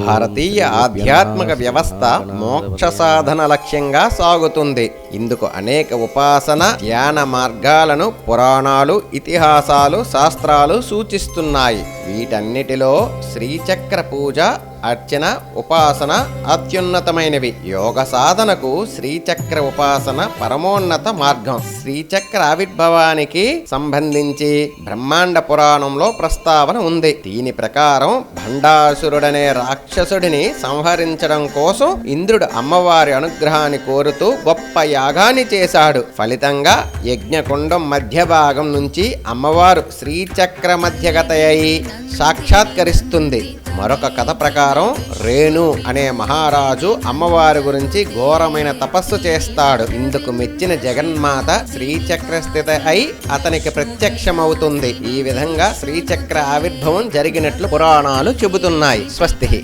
భారతీయ ఆధ్యాత్మిక వ్యవస్థ మోక్ష సాధన లక్ష్యంగా సాగుతుంది. ఇందుకు అనేక ఉపాసన ధ్యాన మార్గాలను పురాణాలు, ఇతిహాసాలు, శాస్త్రాలు సూచిస్తున్నాయి. వీటన్నిటిలో శ్రీచక్ర పూజ, అర్చన, ఉపాసన అత్యున్నతమైనవి. యోగ సాధనకు శ్రీచక్ర ఉపాసన పరమోన్నత మార్గం. శ్రీచక్ర ఆవిర్భావానికి సంబంధించి బ్రహ్మాండ పురాణంలో ప్రస్తావన ఉంది. దీని ప్రకారం భండాసురుడనే రాక్షసుడిని సంహరించడం కోసం ఇంద్రుడు అమ్మవారి అనుగ్రహాన్ని కోరుతూ గొప్ప యాగాన్ని చేశాడు. ఫలితంగా యజ్ఞకుండం మధ్య భాగం నుంచి అమ్మవారు శ్రీచక్ర మధ్యగతయ్యి సాక్షాత్కరిస్తుంది. మరొక కథ ప్రకారం రేణు అనే మహారాజు అమ్మవారి గురించి ఘోరమైన తపస్సు చేస్తాడు. ఇందుకు మెచ్చిన జగన్మాత శ్రీచక్ర స్థిత అయి అతనికి ప్రత్యక్షమవుతుంది. ఈ విధంగా శ్రీచక్ర ఆవిర్భవం జరిగినట్లు పురాణాలు చెబుతున్నాయి. స్వస్తి.